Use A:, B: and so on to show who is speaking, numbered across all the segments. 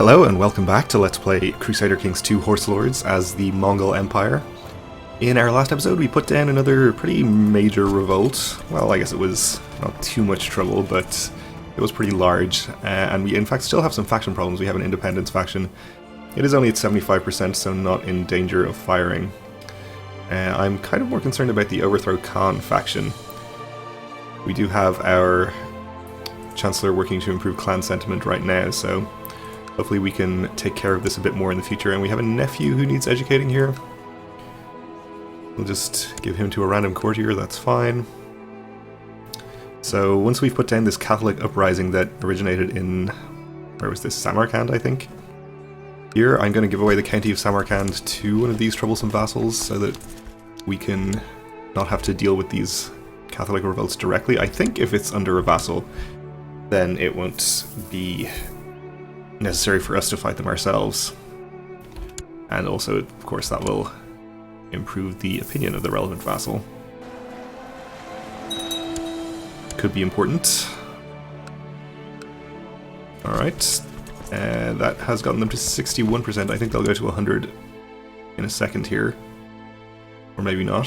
A: Hello and welcome back to Let's Play Crusader Kings 2 Horse Lords as the Mongol Empire. In our last episode we put down another pretty major revolt. Well, I guess it was not too much trouble, but it was pretty large. And we in fact still have some faction problems. We have an independence faction. It is only at 75%, so not in danger of firing. I'm kind of more concerned about the Overthrow Khan faction. We do have our Chancellor working to improve clan sentiment right now, so hopefully we can take care of this a bit more in the future. And we have a nephew who needs educating here. We'll just give him to a random courtier, that's fine. So once we've put down this Catholic uprising that originated in, where was this, Samarkand, I think? Here I'm going to give away the county of Samarkand to one of these troublesome vassals so that we can not have to deal with these Catholic revolts directly. I think if it's under a vassal, then it won't be necessary for us to fight them ourselves. And also, of course, that will improve the opinion of the relevant vassal. Could be important. Alright. That has gotten them to 61%. I think they'll go to 100 in a second here. Or maybe not.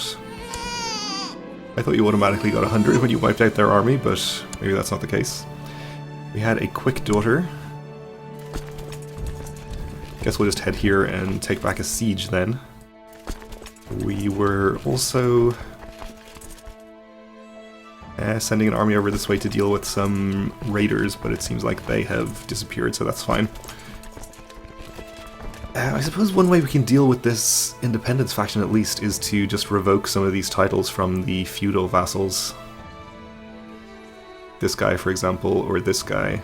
A: I thought you automatically got 100 when you wiped out their army, but maybe that's not the case. We had a quick daughter. Guess we'll just head here and take back a siege then. We were also sending an army over this way to deal with some raiders, but it seems like they have disappeared, so that's fine. I suppose one way we can deal with this independence faction at least is to just revoke some of these titles from the feudal vassals. This guy, for example, or this guy.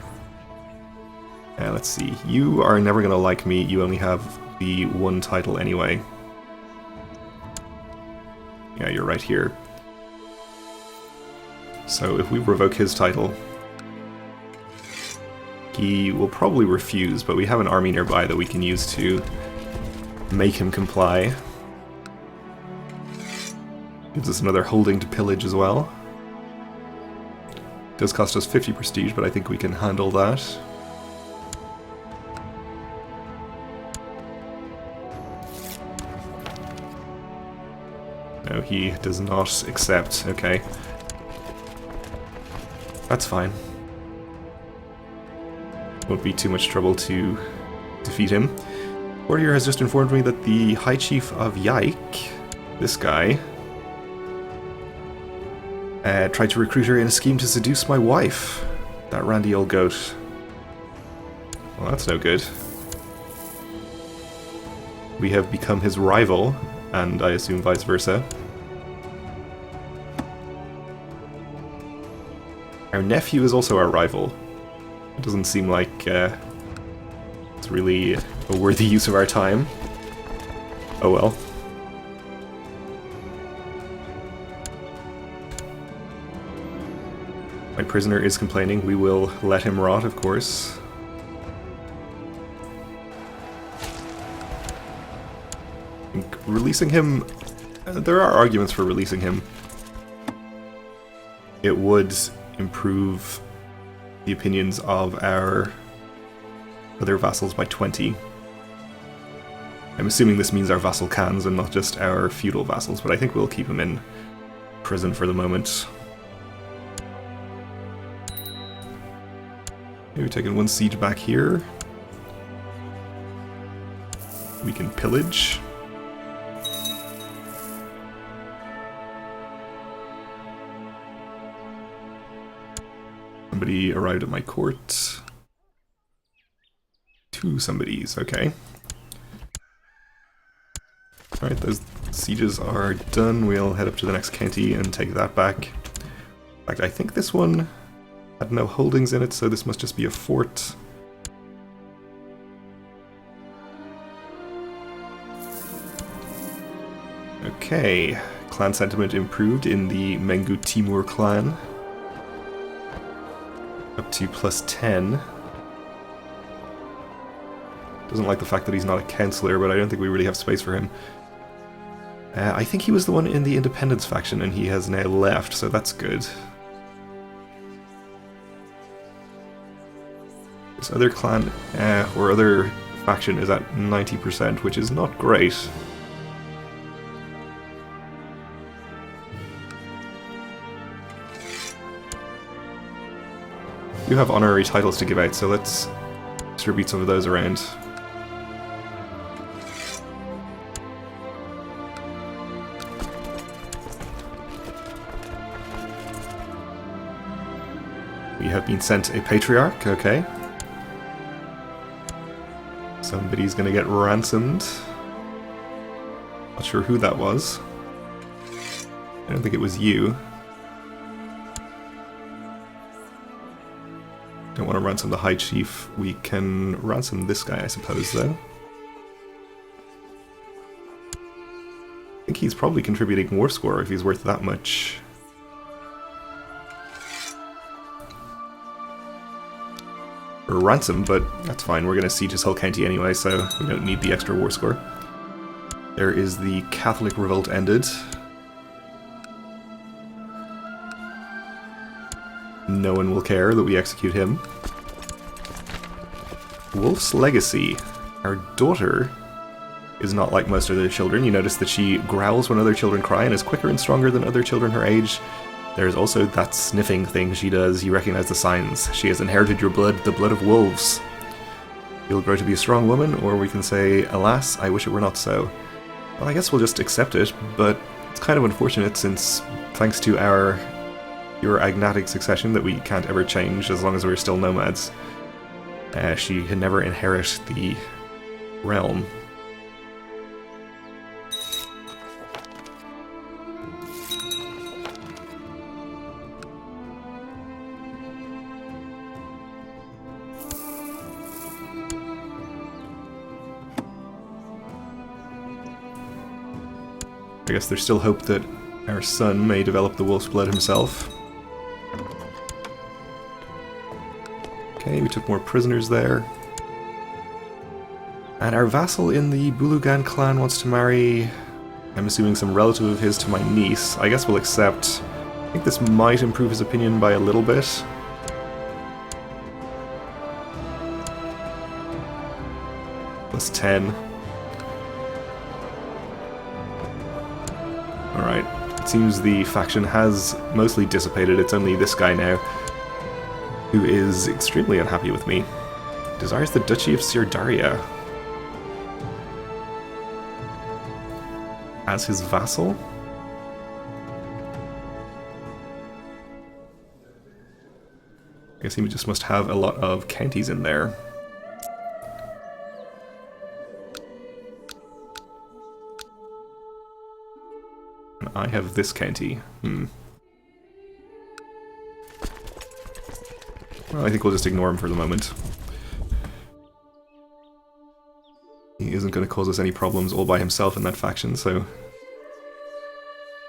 A: Let's see, you are never going to like me, you only have the one title anyway. Yeah, you're right here. So if we revoke his title, he will probably refuse, but we have an army nearby that we can use to make him comply. Gives us another holding to pillage as well. Does cost us 50 prestige, but I think we can handle that. No, he does not accept. Okay. That's fine. Won't be too much trouble to defeat him. Courtier has just informed me that the High Chief of Yike, this guy, tried to recruit her in a scheme to seduce my wife. That randy old goat. Well, that's no good. We have become his rival, and I assume vice versa. Our nephew is also our rival. It doesn't seem like it's really a worthy use of our time. Oh well. My prisoner is complaining. We will let him rot, of course. I think releasing him... there are arguments for releasing him. It would improve the opinions of our other vassals by 20. I'm assuming this means our vassal Khans and not just our feudal vassals, but I think we'll keep him in prison for the moment. Maybe taking one siege back here. We can pillage. Somebody arrived at my court. Two somebodies, okay. Alright, those sieges are done. We'll head up to the next county and take that back. In fact, I think this one had no holdings in it, so this must just be a fort. Okay, clan sentiment improved in the Mengu Timur clan. Up to +10. Doesn't like the fact that he's not a councillor, but I don't think we really have space for him. I think he was the one in the independence faction and he has now left, so that's good. This other clan, or other faction is at 90%, which is not great. You have honorary titles to give out, so let's distribute some of those around. We have been sent a patriarch, okay. Somebody's gonna get ransomed. Not sure who that was. I don't think it was you. Don't want to ransom the High Chief. We can ransom this guy, I suppose, though. I think he's probably contributing war score if he's worth that much. Or ransom, but that's fine. We're going to siege his whole county anyway, so we don't need the extra war score. There is the Catholic revolt ended. No one will care that we execute him. Wolf's Legacy. Our daughter is not like most other children. You notice that she growls when other children cry and is quicker and stronger than other children her age. There's also that sniffing thing she does. You recognize the signs. She has inherited your blood, the blood of wolves. You'll grow to be a strong woman, or we can say, alas, I wish it were not so. Well, I guess we'll just accept it, but it's kind of unfortunate since, thanks to your agnatic succession that we can't ever change as long as we're still nomads, she can never inherit the realm. I guess there's still hope that our son may develop the wolf's blood himself. Okay, we took more prisoners there. And our vassal in the Bulugan clan wants to marry, I'm assuming, some relative of his to my niece. I guess we'll accept. I think this might improve his opinion by a little bit. Plus 10. Alright, it seems the faction has mostly dissipated. It's only this guy now who is extremely unhappy with me. Desires the Duchy of Sirdaria as his vassal? I guess he just must have a lot of counties in there. And I have this county. Well, I think we'll just ignore him for the moment. He isn't going to cause us any problems all by himself in that faction, so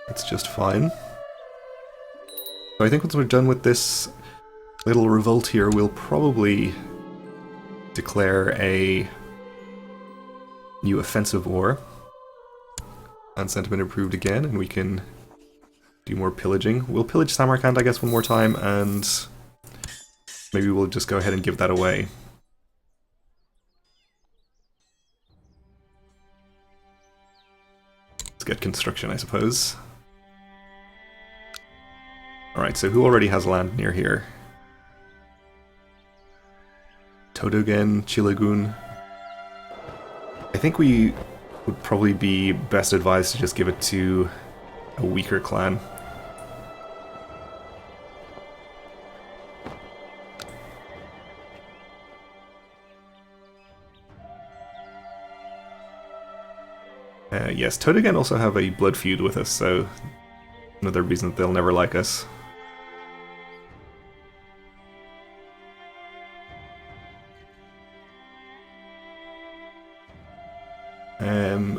A: that's just fine. So I think once we're done with this little revolt here, we'll probably declare a new offensive war. And sentiment improved again, and we can do more pillaging. We'll pillage Samarkand, I guess, one more time, and maybe we'll just go ahead and give that away. Let's get construction, I suppose. Alright, so who already has land near here? Todogen, Chilagun. I think we would probably be best advised to just give it to a weaker clan. Yes, Todogen also have a blood feud with us, so another reason that they'll never like us.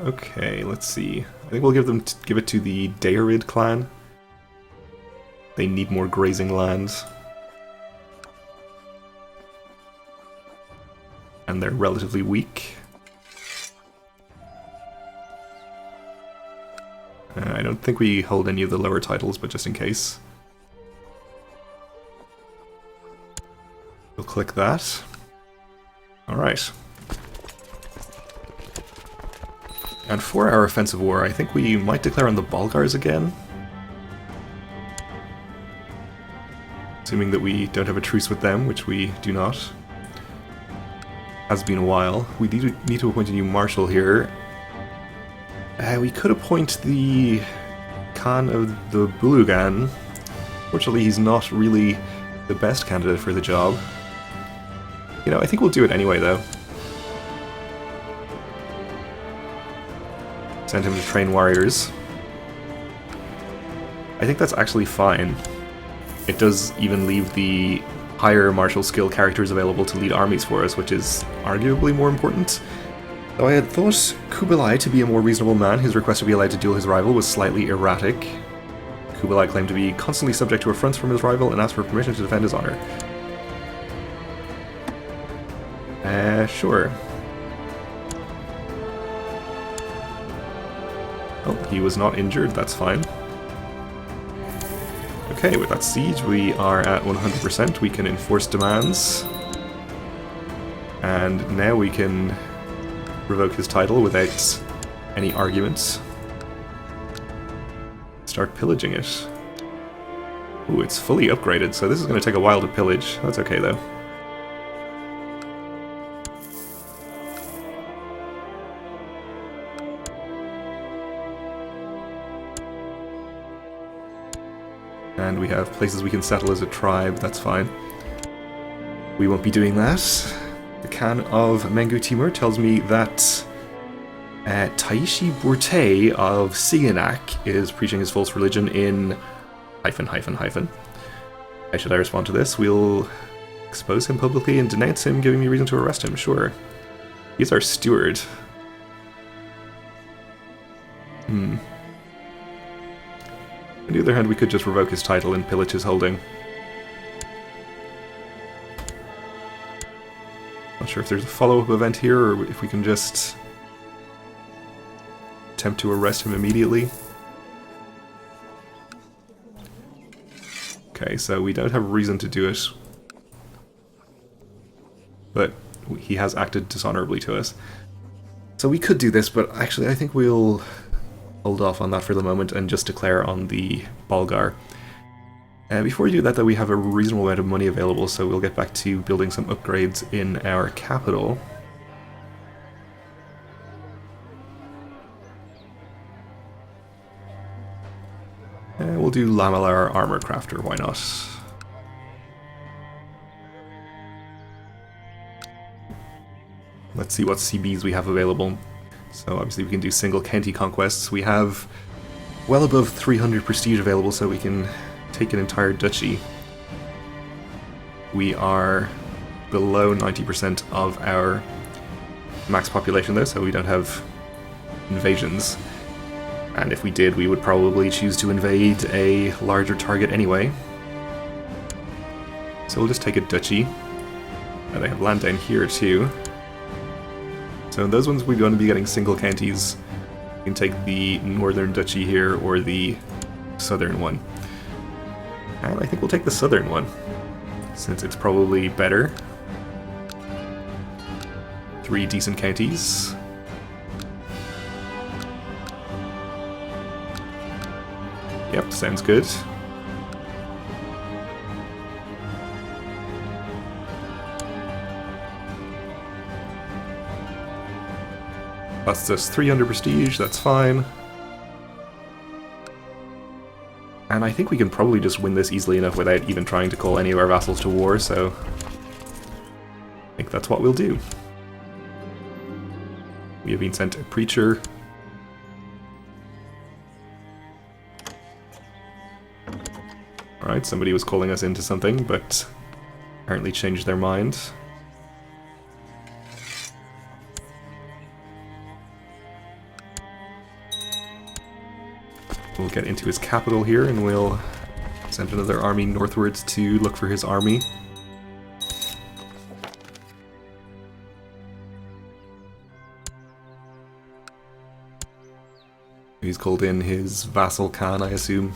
A: Okay, let's see. I think we'll give it to the Daerid clan. They need more grazing lands. And they're relatively weak. I don't think we hold any of the lower titles, but just in case. We'll click that. Alright. And for our offensive war, I think we might declare on the Bulgars again. Assuming that we don't have a truce with them, which we do not. Has been a while. We need to appoint a new marshal here. We could appoint the Khan of the Bulugan. Fortunately, he's not really the best candidate for the job. You know, I think we'll do it anyway, though. Send him to train warriors. I think that's actually fine. It does even leave the higher martial skill characters available to lead armies for us, which is arguably more important. Though I had thought Kubilai to be a more reasonable man, his request to be allowed to duel his rival was slightly erratic. Kubilai claimed to be constantly subject to affronts from his rival and asked for permission to defend his honor. Sure. Oh, he was not injured, that's fine. Okay, with that siege we are at 100%, we can enforce demands. And now we can revoke his title without any arguments. Start pillaging it. Ooh, it's fully upgraded, so this is going to take a while to pillage. That's okay though. And we have places we can settle as a tribe, that's fine. We won't be doing that. The Khan of Mengu Timur tells me that Taishi Burte of Siganak is preaching his false religion in ... How should I respond to this? We'll expose him publicly and denounce him, giving me reason to arrest him, sure. He's our steward. On the other hand, we could just revoke his title and pillage his holding. Not sure if there's a follow-up event here, or if we can just attempt to arrest him immediately. Okay, so we don't have reason to do it. But he has acted dishonorably to us. So we could do this, but actually I think we'll hold off on that for the moment and just declare on the Bulgar. Before we do that, though, we have a reasonable amount of money available, so we'll get back to building some upgrades in our capital. We'll do Lamalar Armor Crafter, why not? Let's see what CBs we have available. So obviously we can do single county conquests. We have well above 300 prestige available, so we can take an entire duchy. We are below 90% of our max population though, so we don't have invasions. And if we did, we would probably choose to invade a larger target anyway. So we'll just take a duchy. And they have land down here too. So in those ones we're going to be getting single counties. We can take the northern duchy here or the southern one. And I think we'll take the southern one, since it's probably better. 3 decent counties. Yep, sounds good. That's just 300 prestige, that's fine. And I think we can probably just win this easily enough without even trying to call any of our vassals to war, so I think that's what we'll do. We have been sent a preacher. Alright, somebody was calling us into something, but apparently changed their mind. We'll get into his capital here, and we'll send another army northwards to look for his army. He's called in his vassal Khan, I assume.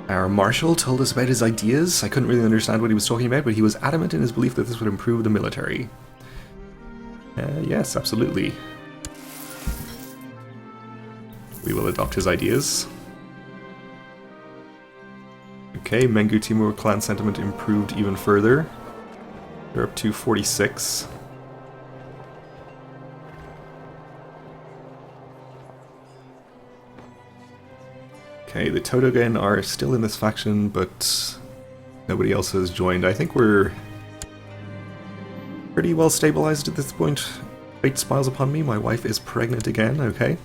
A: Our marshal told us about his ideas. I couldn't really understand what he was talking about, but he was adamant in his belief that this would improve the military. Yes, absolutely. We will adopt his ideas. Okay, Mengu Timur clan sentiment improved even further. They're up to 46. Okay, the Todogen are still in this faction, but nobody else has joined. I think we're pretty well stabilized at this point. Fate smiles upon me, my wife is pregnant again, okay.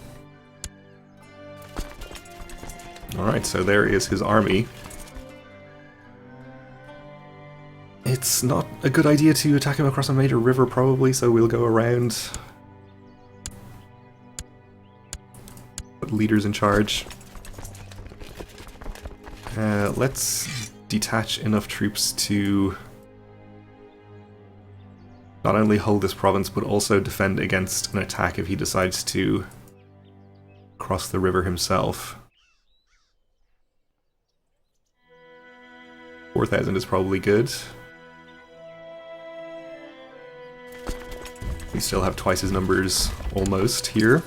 A: Alright, so there is his army. It's not a good idea to attack him across a major river probably, so we'll go around. Put leaders in charge. Let's detach enough troops to not only hold this province, but also defend against an attack if he decides to cross the river himself. 4,000 is probably good. We still have twice his numbers, almost, here.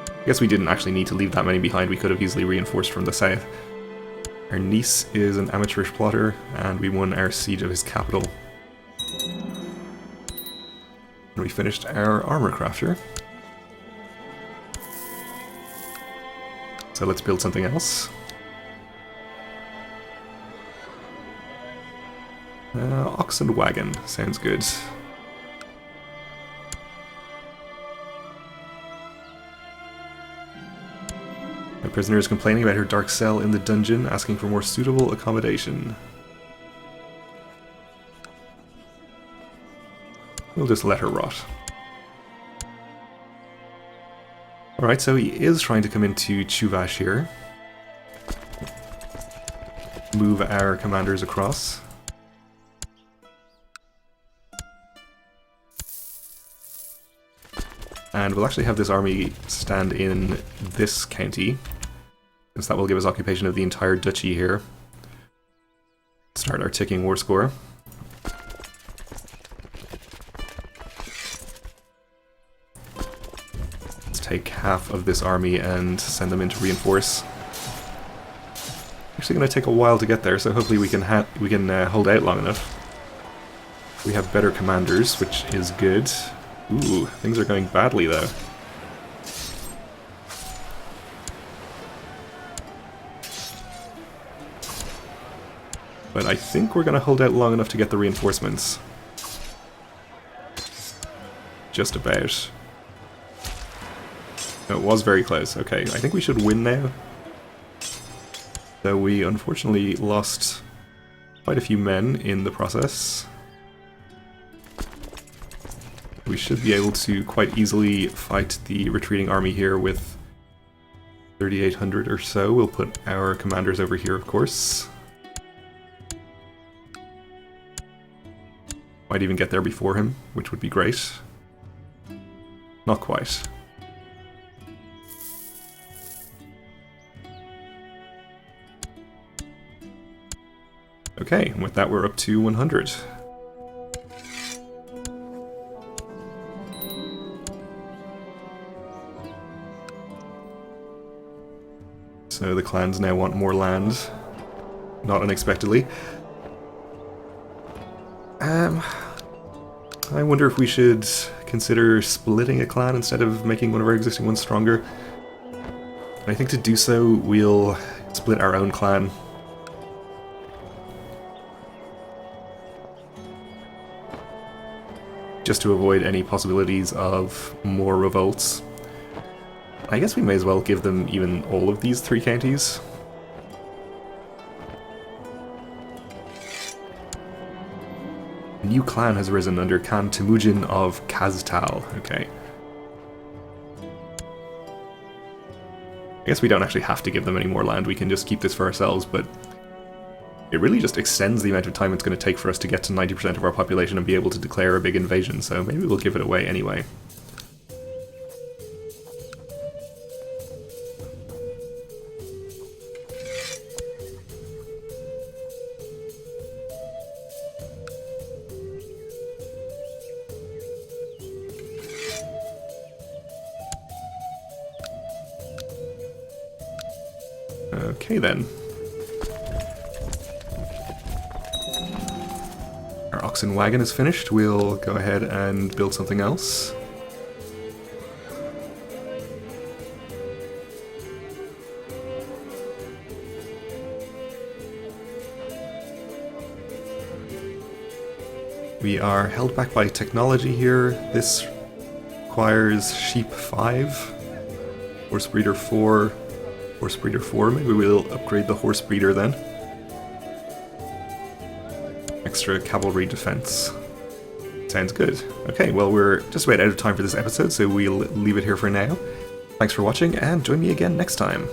A: I guess we didn't actually need to leave that many behind, we could have easily reinforced from the south. Our niece is an amateurish plotter, and we won our siege of his capital. And we finished our armor crafter. So let's build something else. Ox and wagon, sounds good. My prisoner is complaining about her dark cell in the dungeon, asking for more suitable accommodation. We'll just let her rot. Alright, so he is trying to come into Chuvash here. Move our commanders across. And we'll actually have this army stand in this county, since that will give us occupation of the entire duchy here. Start our ticking war score. Let's take half of this army and send them in to reinforce. Actually going to take a while to get there, so hopefully we can hold out long enough. We have better commanders, which is good. Ooh, things are going badly though. But I think we're going to hold out long enough to get the reinforcements. Just about. No, it was very close. Okay, I think we should win now. Though we unfortunately lost quite a few men in the process. We should be able to quite easily fight the retreating army here with 3,800 or so. We'll put our commanders over here, of course. Might even get there before him, which would be great. Not quite. Okay, and with that we're up to 100. So the clans now want more land, not unexpectedly. I wonder if we should consider splitting a clan instead of making one of our existing ones stronger. I think to do so, we'll split our own clan. Just to avoid any possibilities of more revolts. I guess we may as well give them even all of these 3 counties. A new clan has risen under Khan Temujin of Kaztal. Okay. I guess we don't actually have to give them any more land, we can just keep this for ourselves, but it really just extends the amount of time it's going to take for us to get to 90% of our population and be able to declare a big invasion, so maybe we'll give it away anyway. Okay then. Our oxen wagon is finished. We'll go ahead and build something else. We are held back by technology here. This requires sheep 5, horse breeder 4, horse breeder 4. Maybe we'll upgrade the horse breeder then. Extra cavalry defense. Sounds good. Okay, well we're just about out of time for this episode, so we'll leave it here for now. Thanks for watching, and join me again next time.